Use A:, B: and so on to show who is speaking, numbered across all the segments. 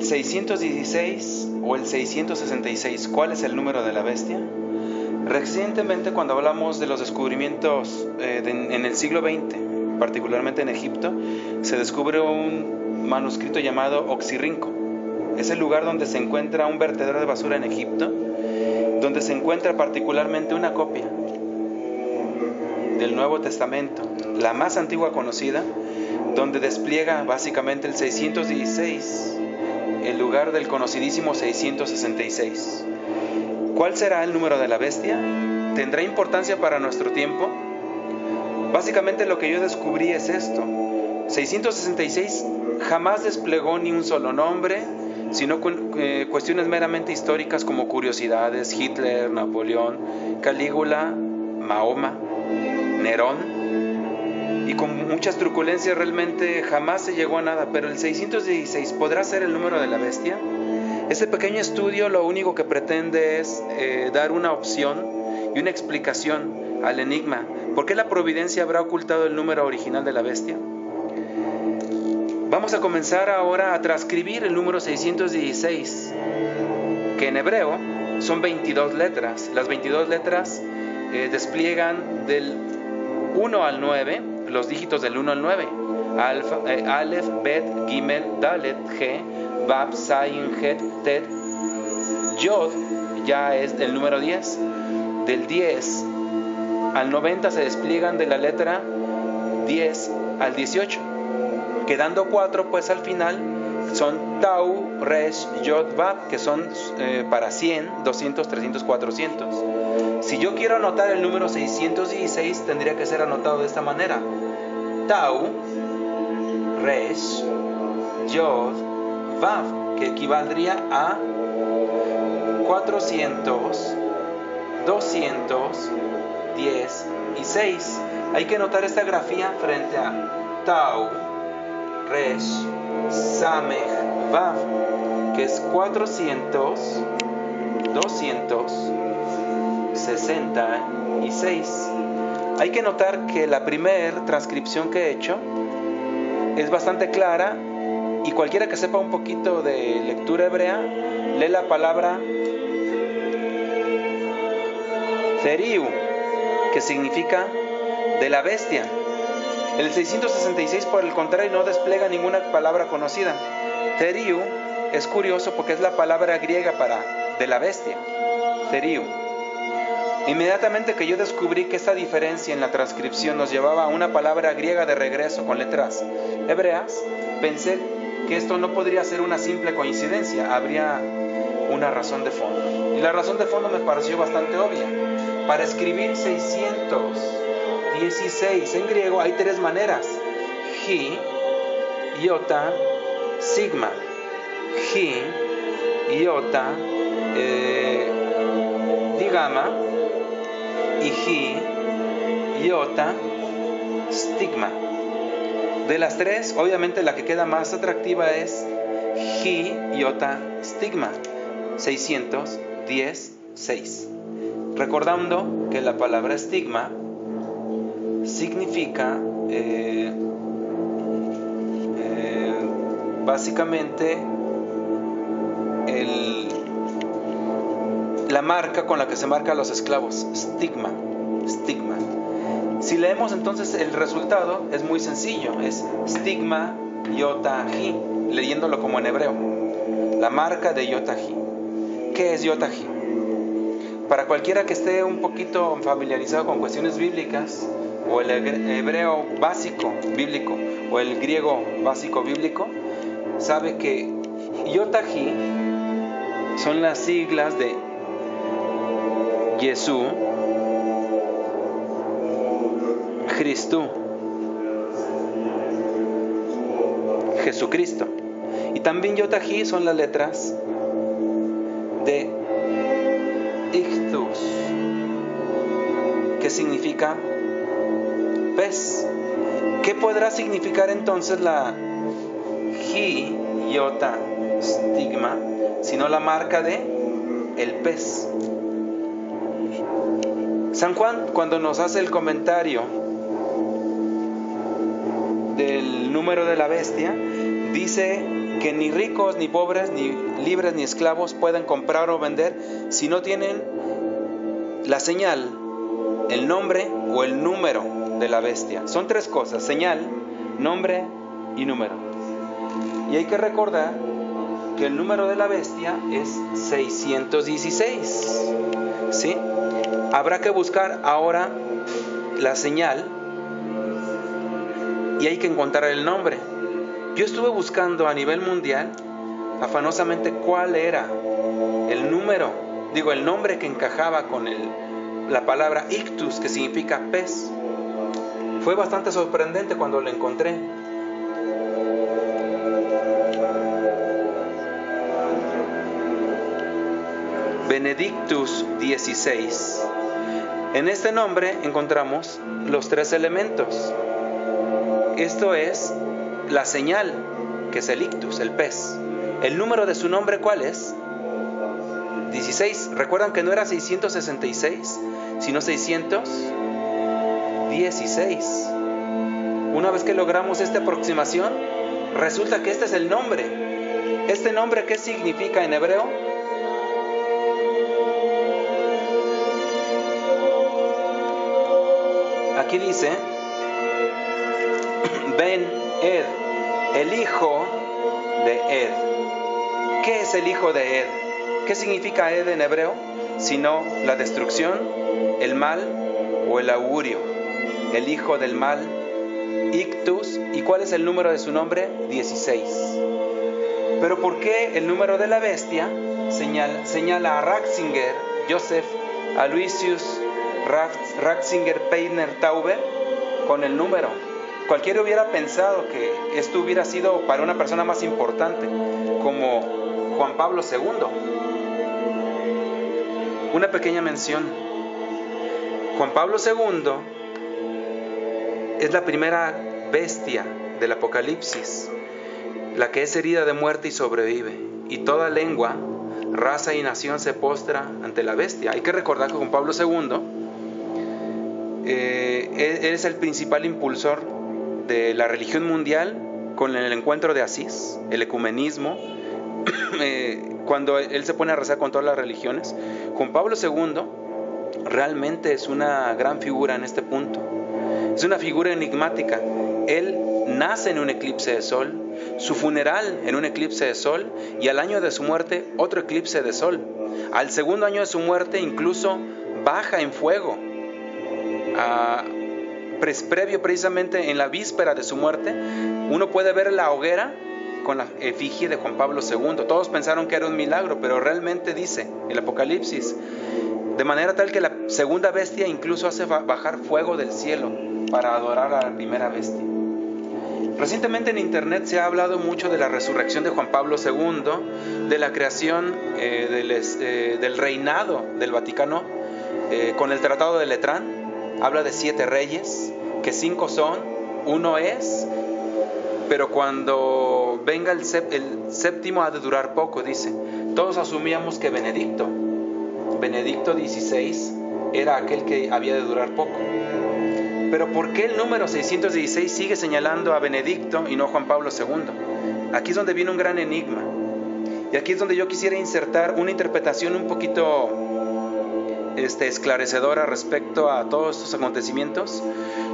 A: 616 o el 666, ¿cuál es el número de la bestia? Recientemente, cuando hablamos de los descubrimientos en el siglo XX, particularmente en Egipto, se descubre un manuscrito llamado Oxirrinco. Es el lugar donde se encuentra un vertedero de basura en Egipto, donde se encuentra particularmente una copia del Nuevo Testamento, la más antigua conocida, donde despliega básicamente el 616, el lugar del conocidísimo 666. ¿Cuál será el número de la bestia? ¿Tendrá importancia para nuestro tiempo? Básicamente lo que yo descubrí es esto: 666 jamás desplegó ni un solo nombre, sino cuestiones meramente históricas como curiosidades, Hitler, Napoleón, Calígula, Mahoma, Nerón, y con muchas truculencias realmente jamás se llegó a nada. Pero el 616, ¿podrá ser el número de la bestia? Este pequeño estudio lo único que pretende es dar una opción y una explicación al enigma. ¿Por qué la providencia habrá ocultado el número original de la bestia? Vamos a comenzar ahora a transcribir el número 616, que en hebreo son 22 letras. Las 22 letras despliegan del 1 al 9, los dígitos del 1 al 9. Aleph, Bet, Gimel, Dalet, He, Bab, Zayin, Het, Tet. Yod ya es el número 10. Del 10 al 90 se despliegan de la letra 10 al 18. Quedando 4, pues al final son Tau, Resh, Yod, Bab, que son para 100, 200, 300, 400. Si yo quiero anotar el número 616, tendría que ser anotado de esta manera: Tau, Resh, Yod, Vav, que equivaldría a 400, 200, 10 y 6. Hay que notar esta grafía frente a Tau, Resh, Samech, Vav, que es 400, 266. Hay que notar que la primera transcripción que he hecho es bastante clara, y cualquiera que sepa un poquito de lectura hebrea lee la palabra Theriu, que significa de la bestia. El 666, por el contrario, no despliega ninguna palabra conocida. Theriu es curioso porque es la palabra griega para de la bestia, Theriu. Inmediatamente que yo descubrí que esta diferencia en la transcripción nos llevaba a una palabra griega de regreso con letras hebreas, pensé que esto no podría ser una simple coincidencia, habría una razón de fondo. Y la razón de fondo me pareció bastante obvia. Para escribir 616 en griego hay 3 maneras: Hi, Iota, Sigma. Hi, Iota, Digama, y Hi, Iota, Stigma. De las 3, obviamente la que queda más atractiva es Hi, Iota, Stigma, 616. Recordando que la palabra estigma significa básicamente la marca con la que se marca a los esclavos, stigma. Si leemos entonces el resultado es muy sencillo, es stigma iota hi, leyéndolo como en hebreo, la marca de iota hi. ¿Qué es iota hi? Para cualquiera que esté un poquito familiarizado con cuestiones bíblicas, o el hebreo básico bíblico o el griego básico bíblico, sabe que iota hi son las siglas de Jesús, Cristo, Jesucristo. Y también iota hi son las letras de Ichthus, que significa pez. ¿Qué podrá significar entonces la Hi, Iota, Stigma, sino la marca de el pez? San Juan, cuando nos hace el comentario del número de la bestia, dice que ni ricos, ni pobres, ni libres, ni esclavos pueden comprar o vender si no tienen la señal, el nombre o el número de la bestia. Son tres cosas: señal, nombre y número. Y hay que recordar que el número de la bestia es 616, ¿sí? Habrá que buscar ahora la señal y hay que encontrar el nombre. Yo estuve buscando a nivel mundial afanosamente cuál era el nombre que encajaba con la palabra ictus, que significa pez. Fue bastante sorprendente cuando lo encontré. Benedictus 16. En este nombre encontramos los tres elementos. Esto es la señal, que es el ictus, el pez. El número de su nombre, ¿cuál es? 16. Recuerdan que no era 666, sino 616. Una vez que logramos esta aproximación, resulta que este es el nombre. ¿Este nombre qué significa en hebreo? Aquí dice Ben Ed, el hijo de Ed. ¿Qué es el hijo de Ed? ¿Qué significa Ed en hebreo? Sino la destrucción, el mal o el augurio. El hijo del mal, ictus. ¿Y cuál es el número de su nombre? 16. Pero ¿por qué el número de la bestia señala a Ratzinger, Joseph Aloysius Ratzinger Peiner Tauber con el número? Cualquiera hubiera pensado que esto hubiera sido para una persona más importante, como Juan Pablo II. Una pequeña mención. Juan Pablo II es la primera bestia del Apocalipsis, la que es herida de muerte y sobrevive. Y toda lengua, raza y nación se postra ante la bestia. Hay que recordar que Juan Pablo II es el principal impulsor de la religión mundial con el encuentro de Asís, el ecumenismo. Cuando él se pone a rezar con todas las religiones, Juan Pablo II realmente es una gran figura en este punto. Es una figura enigmática. Él nace en un eclipse de sol, su funeral en un eclipse de sol, y al año de su muerte otro eclipse de sol. Al segundo año de su muerte incluso baja en fuego. Previo precisamente en la víspera de su muerte, uno puede ver la hoguera con la efigie de Juan Pablo II. Todos pensaron que era un milagro, pero realmente dice el Apocalipsis, de manera tal que la segunda bestia incluso hace bajar fuego del cielo para adorar a la primera bestia. Recientemente en internet se ha hablado mucho de la resurrección de Juan Pablo II, de la creación del reinado del Vaticano con el Tratado de Letrán. Habla de 7 reyes, que 5 son, 1 es, pero cuando venga el séptimo ha de durar poco, dice. Todos asumíamos que Benedicto XVI era aquel que había de durar poco. Pero ¿por qué el número 616 sigue señalando a Benedicto y no Juan Pablo II? Aquí es donde viene un gran enigma. Y aquí es donde yo quisiera insertar una interpretación un poquito esclarecedora respecto a todos estos acontecimientos.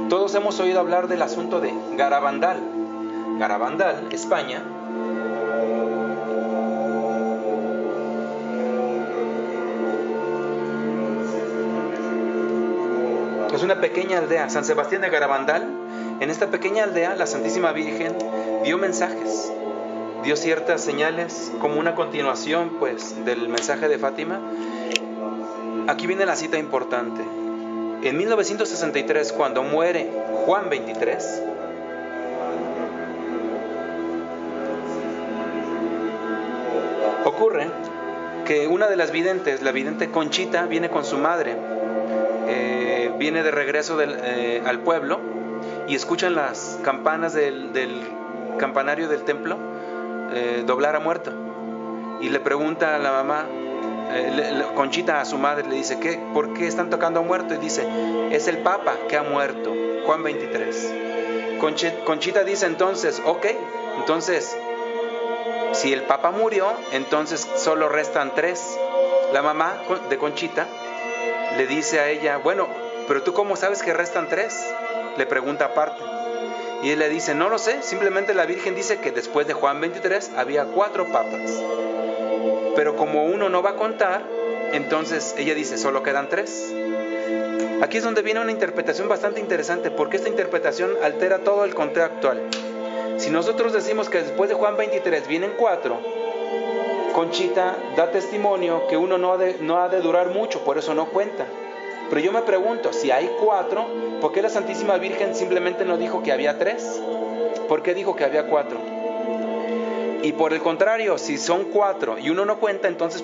A: Todos hemos oído hablar del asunto de Garabandal. Garabandal, España, es una pequeña aldea, San Sebastián de Garabandal. En esta pequeña aldea la Santísima Virgen dio mensajes, dio ciertas señales como una continuación pues del mensaje de Fátima. Aquí viene la cita importante. En 1963, cuando muere Juan XXIII, ocurre que una de las videntes, la vidente Conchita, viene con su madre, viene de regreso al pueblo y escuchan las campanas del campanario del templo doblar a muerto. Y le pregunta a la mamá, Conchita a su madre, le dice, ¿por qué están tocando a muerto? Y dice, es el Papa que ha muerto, Juan XXIII. Conchita dice entonces, ok, entonces Si el papá murió, entonces solo restan 3. La mamá de Conchita le dice a ella, bueno, pero tú ¿cómo sabes que restan 3? Le pregunta aparte. Y él le dice, no lo sé, simplemente la Virgen dice que después de Juan 23 había 4 papas. Pero como uno no va a contar, entonces ella dice, solo quedan 3. Aquí es donde viene una interpretación bastante interesante, porque esta interpretación altera todo el conteo actual. Si nosotros decimos que después de Juan 23 vienen 4, Conchita da testimonio que uno no ha de durar mucho, por eso no cuenta. Pero yo me pregunto, si hay 4, ¿por qué la Santísima Virgen simplemente no dijo que había 3? ¿Por qué dijo que había 4? Y por el contrario, si son 4 y uno no cuenta, entonces